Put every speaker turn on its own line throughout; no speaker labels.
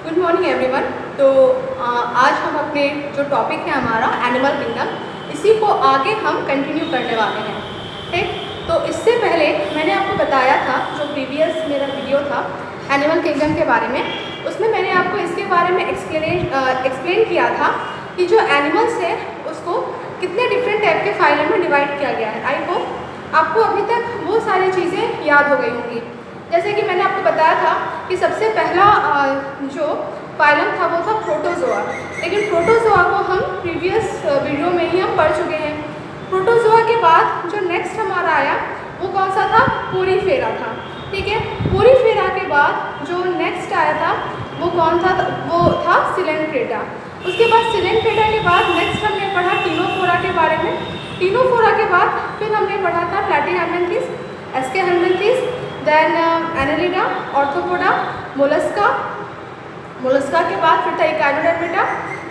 Good morning everyone. तो आज हम अपने जो टॉपिक है हमारा एनिमल किंगडम, इसी को आगे हम कंटिन्यू करने वाले हैं। ठीक, तो इससे पहले मैंने आपको बताया था, जो प्रीवियस मेरा वीडियो था एनिमल किंगडम के बारे में, उसमें मैंने आपको इसके बारे में एक्सप्लेन किया था कि जो एनिमल्स है उसको कितने डिफरेंट टाइप के फाइलम में डिवाइड किया गया है। आई होप आपको अभी तक वो सारी चीज़ें याद हो गई होंगी। जैसे कि मैंने आपको बताया था कि सबसे पहला जो फाइलम था वो था प्रोटोजोआ, लेकिन प्रोटोजोआ को हम प्रीवियस वीडियो में ही हम पढ़ चुके हैं। प्रोटोजोआ के बाद जो नेक्स्ट हमारा आया वो कौन सा था? पोरीफेरा था। ठीक है, पोरीफेरा के बाद जो नेक्स्ट आया था वो कौन था? वो था सिलेंट्रेटा। उसके बाद सिलेंट्रेटा के बाद नेक्स्ट हमने पढ़ा टीनोफोरा के बारे में। टीनोफोरा के बाद फिर हमने पढ़ा था Platyhelminthes, Aschelminthes, then Annelida, Arthropoda, Mollusca. Mollusca के बाद फिर था इकाइनोडर्मेटा,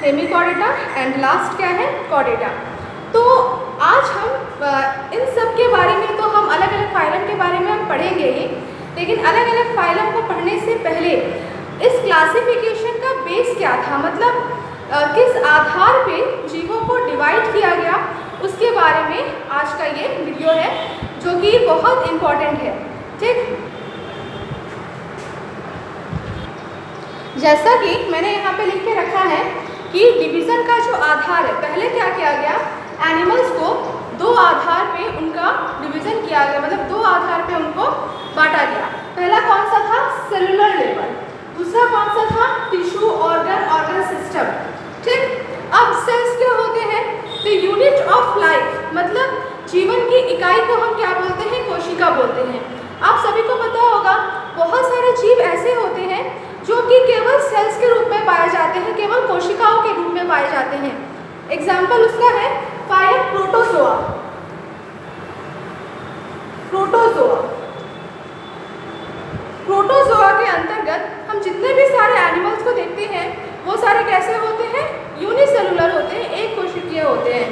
हेमिकॉर्डेटा एंड लास्ट क्या है? कॉर्डेटा। तो आज हम इन सब के बारे में, तो हम अलग अलग फाइलम के बारे में हम पढ़ेंगे ही, लेकिन अलग अलग फाइलम को पढ़ने से पहले इस क्लासिफिकेशन का बेस क्या था, मतलब किस आधार पे जीवों को डिवाइड किया गया, उसके बारे में आज का ये वीडियो है, जो कि बहुत इम्पॉर्टेंट है। ठीक, जैसा कि मैंने यहाँ पे लिख के रखा है कि डिवीज़न का जो आधार है, पहले क्या किया गया, एनिमल्स को दो आधार पे उनका डिवीज़न किया गया, मतलब दो आधार पे उनको बांटा गया। पहला कौन सा था? Cellular level. दूसरा कौन सा था? Tissue, organ system. ठीक, अब सेल्स क्या होते हैं? द यूनिट ऑफ लाइफ, मतलब जीवन की इकाई को हम क्या बोलते हैं? कोशिका बोलते हैं। आप सभी को पता होगा बहुत सारे जीव ऐसे होते हैं जो कि केवल सेल्स के रूप में पाए जाते हैं, केवल कोशिकाओं के रूप में पाए जाते हैं। एग्जाम्पल उसका है फाइलम प्रोटोजोआ। प्रोटोजोआ प्रोटोजोआ के अंतर्गत हम जितने भी सारे एनिमल्स को देखते हैं वो सारे कैसे होते हैं? यूनिसेलुलर होते हैं, एक कोशिकीय होते हैं।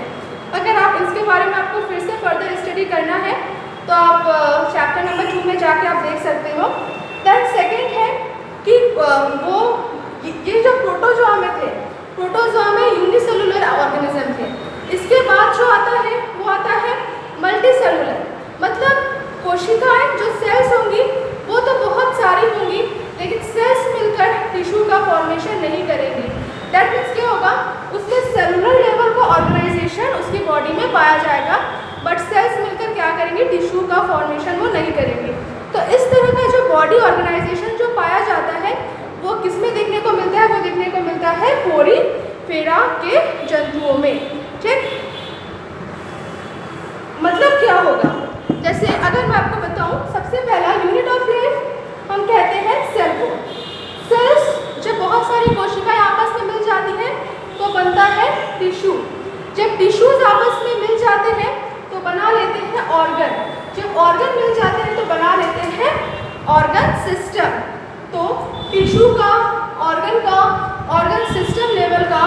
अगर आप इसके बारे में आपको फिर से फर्दर स्टडी करना है तो आप चैप्टर नंबर 2 में जाके आप देख सकते हो। दैन सेकेंड है कि वो ये जो प्रोटोजोआ में थे, प्रोटोजोआ में यूनिसेलुलर ऑर्गेनिज्म थे। इसके बाद जो आता है वो आता है मल्टीसेलुलर, मतलब कोशिकाएं जो सेल्स होंगी वो तो बहुत सारी होंगी, लेकिन सेल्स मिलकर टिश्यू का फॉर्मेशन नहीं करेंगी। दैट मीन्स क्या होगा, उसमें सेलुलर लेवल का ऑर्गेनाइजेशन उसकी बॉडी में पाया जाएगा, बट सेल्स मिलकर क्या करेंगे? टिश्यू का फॉर्मेशन वो नहीं करेंगे। तो इस तरह का जो बॉडी ऑर्गेनाइजेशन जो पाया जाता है वो किस में देखने को मिलता है? वो देखने को मिलता है पोरीफेरा के जंतुओं में। ठीक, मतलब क्या होगा? जैसे अगर मैं आपको बताऊं, सबसे पहला यूनिट ऑफ लाइफ हम कहते हैं सेल को। सेल्स जब बहुत सारी कोशिकाएं आपस में मिल जाती हैं तो बनता है टिश्यू। जब टिश्यूज आपस में मिल जाते हैं तो बना लेते हैं ऑर्गन। जब ऑर्गन मिल जाते हैं तो बना लेते हैं ऑर्गन सिस्टम। तो टिश्यू का, ऑर्गन सिस्टम लेवल का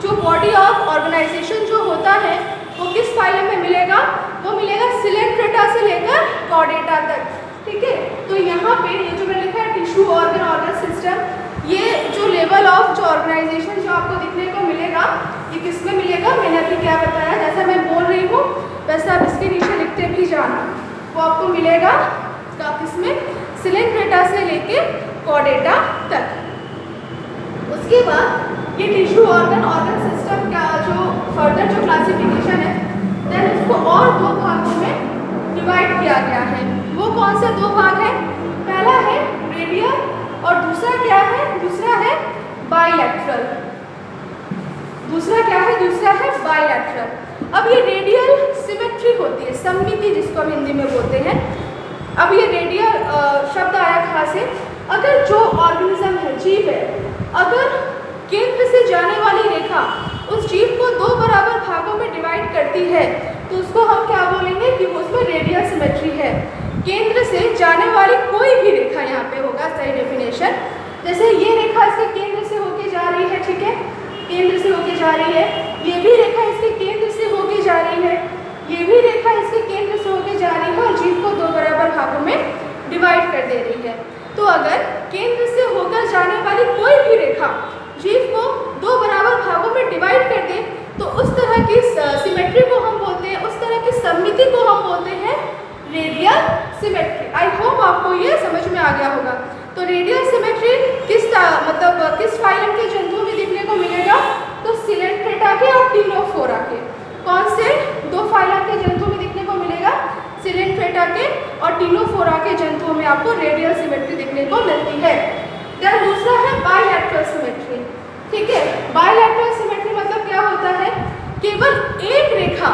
जो बॉडी ऑफ ऑर्गेनाइजेशन जो होता है वो किस फाइलम में मिलेगा? वो मिलेगा सिलेंट्रेटा से लेकर कॉर्डेटा तक। ठीक है, तो यहाँ पे ये जो मैंने लिखा है टिश्यू, ऑर्गन सिस्टम, ये जो लेवल ऑफ जो ऑर्गेनाइजेशन जो आपको दिखने को मिलेगा ये किस में मिलेगा? मैंने अभी क्या बताया, जैसा मैं बोल रही हूँ वैसा आप इसके नीचे लिखते भी जाना। वो आपको मिलेगा किसमें? सिलेंट्रेटा से लेके कॉर्डेटा तक। उसके बाद ये टिश्यू, ऑर्गन सिस्टम का जो फर्दर जो क्लासिफिकेशन है, देन उसको और दो भागों में डिवाइड किया गया है। वो कौन से दो भाग हैं? पहला है रेडियल और दूसरा क्या है? दूसरा है बाइलैटरल। दूसरा क्या है? दूसरा है बाइलैटरल। अब ये रेडियल सिमेट्री होती है, सममिति जिसको हम हिंदी में बोलते हैं। अब ये रेडियल शब्द आया कहाँ से? अगर जो ऑर्गेनिज्म है, जीव है, अगर केंद्र से जाने वाली रेखा उस जीव को दो बराबर भागों में डिवाइड करती है तो उसको हम क्या बोलेंगे कि वो उसमें रेडियल सिमेट्री है। केंद्र से जाने वाली कोई भी रेखा यहाँ पे होगा सही डेफिनेशन। जैसे ये रेखा इसके केंद्र से होके जा रही है, ठीक है, केंद्र से होके जा रही है, ये भी रेखा इसके केंद्र से होके जा रही है, ये भी रेखा इसके केंद्र से होके जा रही है और जीव को दो बराबर भागों में डिवाइड कर दे रही है। तो अगर केंद्र से होकर जाने वाली कोई भी रेखा रेडियल सिमेट्री किस फाइलम के जंतुओं में देखने को मिलेगा? तो सिलेंट्रेटा के और टिनोफोरा के। कौन से दो फाइलम के जंतुओं में देखने को मिलेगा? सिलेंट्रेटा के और टिनोफोरा के जंतुओं में आपको रेडियल सिमेट्री देखने को मिलती है। देन दूसरा है बायलैटरल सिमेट्री। ठीक है, बायलैटरल सिमेट्री मतलब क्या होता है? केवल एक रेखा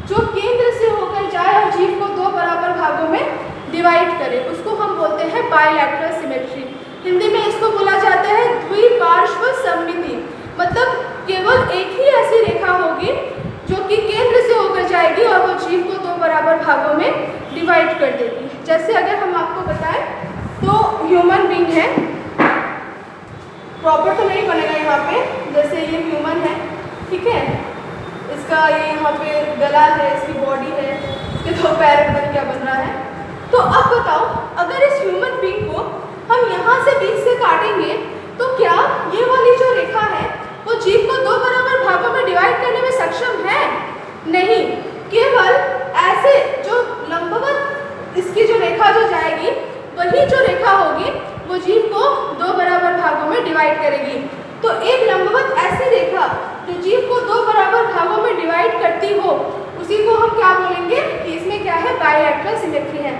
जो केंद्र से होकर जाए और जीव को दो बराबर भागों में डिवाइड करे, उसको हम बोलते हैं बायलैटरल सिमेट्री। हिंदी में इसको बोला जाता है द्विपार्श्व सममिति। मतलब केवल एक ही ऐसी रेखा होगी जो कि केंद्र से होकर जाएगी और वो जीव को दो बराबर भागों में डिवाइड कर देगी। जैसे अगर हम आपको बताएं तो ह्यूमन बीइंग है, प्रॉपर तो नहीं बनेगा यहाँ पे, जैसे ये ह्यूमन है, ठीक है, इसका ये यहाँ पे गला है, इसकी बॉडी है, इसके दो पैर, पता नहीं क्या बन रहा है। तो अब बताओ, अगर इस ह्यूमन बीइंग को हम यहाँ से बीच से काटेंगे तो क्या ये वाली जो रेखा है वो जीव को दो बराबर भागों में डिवाइड करने में सक्षम है? नहीं, केवल ऐसे जो लंबवत इसकी जो रेखा जो जाएगी वही जो रेखा होगी वो जीव को दो बराबर भागों में डिवाइड करेगी। तो एक लंबवत ऐसी रेखा जो जीव को दो बराबर भागों में डिवाइड करती हो, उसी को हम क्या बोलेंगे कि इसमें क्या है? बायलैटरल सिमेट्री है।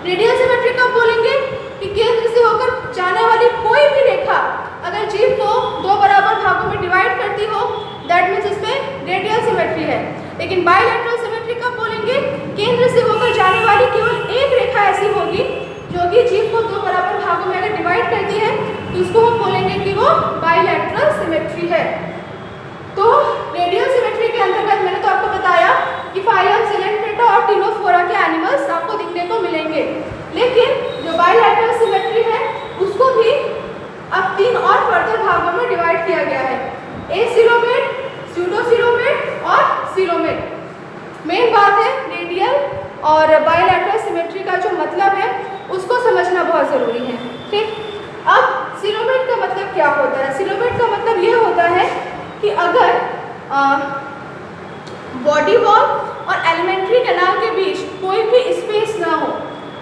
रेडियल सिमेट्री कब बोलेंगे? कि केंद्र से होकर जाने वाली कोई भी रेखा अगर जीव को दो बराबर भागों में डिवाइड करती हो, दैट मीन्स इसमें रेडियल सिमेट्री है। लेकिन बायलैटरल सिमेट्री कब बोलेंगे? केंद्र से होकर जाने वाली केवल एक रेखा ऐसी होगी जो कि जीव को दो बराबर भागों में अगर डिवाइड करती है तो उसको हम बोलेंगे कि वो बायलैटरल सिमेट्री है। तो रेडियल सिमेट्री के अंतर्गत मैंने तो आपको बताया कि फाइलम सिलेंट्रेटा और टिनोफोरा के एनिमल्स आपको दिखने को मिलेंगे। लेकिन जो बायलैटरल सिमेट्री है उसको भी अब तीन और फर्दर भागों में डिवाइड किया गया है, एसिलोमेट, स्यूडोसिलोमेट और सिलोमेट। मेन बात है रेडियल और बायलैटरल सिमेट्री का जो मतलब है उसको समझना बहुत ज़रूरी है। ठीक, अब सिलोमेट का मतलब क्या होता है? सिलोमेट का मतलब ये होता है कि अगर बॉडी वॉल और एलिमेंट्री कैनाल के बीच कोई भी स्पेस ना हो,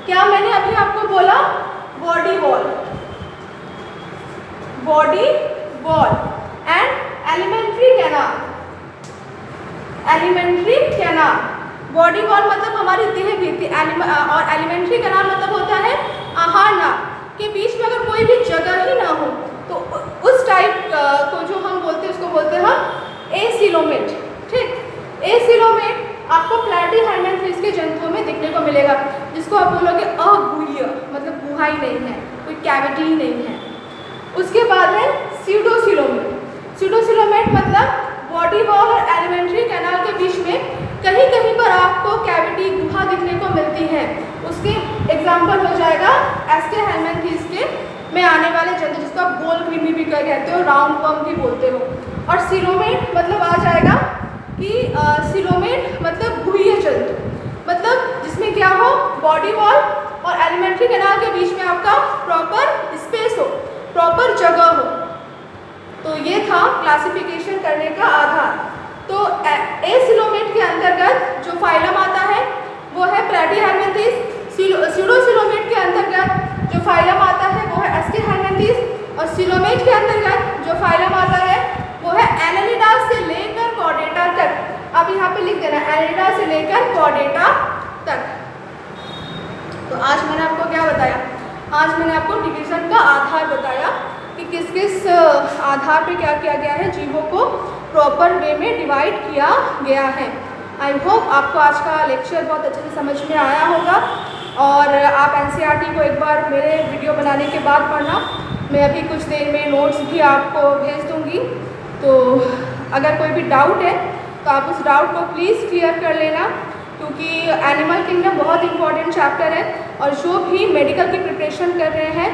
क्या मैंने अभी आपको बोला? Body wall and alimentary canal. Body wall मतलब हमारी देह भित्ति और एलिमेंट्री कैनाल मतलब होता है आहार नाल के बीच में अगर कोई भी जगह ही ना हो तो उस टाइप को जो हम बोलते हैं उसको बोलते हैं हम एसिलोमेट। ठीक, एसिलोमेट आपको प्लैटीहेल्मिन्थेस के जंतुओं में देखने को मिलेगा, जिसको आप बोलोगे अगुह्य, मतलब गुहा ही नहीं है, कोई कैविटी ही नहीं है। उसके बाद है स्यूडोसिलोमेट। स्यूडोसिलोमेट मतलब बॉडी वॉल और एलिमेंट्री कैनाल के बीच में कहीं कहीं पर आपको कैविटी, गुहा दिखने को मिलती है। उसके एग्जाम्पल हो जाएगा एस्टेहेल्मिन्थेस के में आने वाले जंतु, जिसको आप गोल कृमि भी कहते हो, राउंड वर्म भी बोलते हो। और सिलोमेट मतलब आ जाएगा कि सिलोमेट मतलब गुह्य जंतु, मतलब जिसमें क्या हो, बॉडी वॉल और एलिमेंट्री कैनाल के बीच में आपका प्रॉपर स्पेस हो, प्रॉपर जगह हो। तो ये था क्लासिफिकेशन करने का आधार। तो एसिलोमेट के अंतर्गत जो फाइलम आता है वो है प्लैटीहेल्मिन्थेस। स्यूडोसिलोमेट के अंतर्गत जो फाइलम आता है वो है एस्टेहेल्मिन्थेस। और सिलोमेट के अंतर्गत जो फाइलम आता है वो है एनालिडा से लेकर कॉर्डेटा तक। आप यहाँ पे लिख देना, एनालिडा से लेकर कॉर्डेटा तक। तो आज मैंने आपको क्या बताया? आज मैंने आपको डिवीजन का आधार बताया कि किस किस आधार पे क्या किया गया है, जीवों को प्रॉपर वे में डिवाइड किया गया है। आई होप आपको आज का लेक्चर बहुत अच्छे से समझ में आया होगा और आप एनसीईआरटी को एक बार मेरे वीडियो बनाने के बाद पढ़ना। मैं अभी कुछ देर में नोट्स भी आपको भेज दूँगी, तो अगर कोई भी डाउट है तो आप उस डाउट को प्लीज़ क्लियर कर लेना, क्योंकि एनिमल किंगडम बहुत इंपॉर्टेंट चैप्टर है और जो भी मेडिकल की प्रिपरेशन कर रहे हैं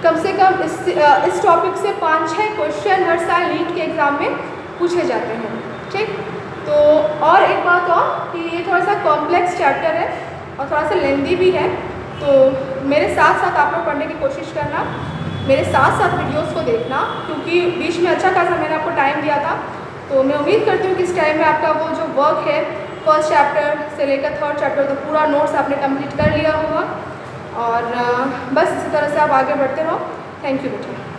कम से कम इस टॉपिक से 5-6 क्वेश्चन हर साल नीट के एग्ज़ाम में पूछे जाते हैं। ठीक, तो और एक बात और कि ये थोड़ा सा कॉम्प्लेक्स चैप्टर है और थोड़ा सा लेंदी भी है, तो मेरे साथ साथ आप लोग पढ़ने की कोशिश करना, मेरे साथ साथ वीडियोस को देखना, क्योंकि बीच में अच्छा खासा मैंने आपको टाइम दिया था। तो मैं उम्मीद करती हूँ कि इस टाइम में आपका वो जो वर्क है फर्स्ट चैप्टर से लेकर थर्ड चैप्टर तो पूरा नोट्स आपने कंप्लीट कर लिया होगा। और बस इसी तरह से आप आगे बढ़ते रहो। थैंक यू बेटा।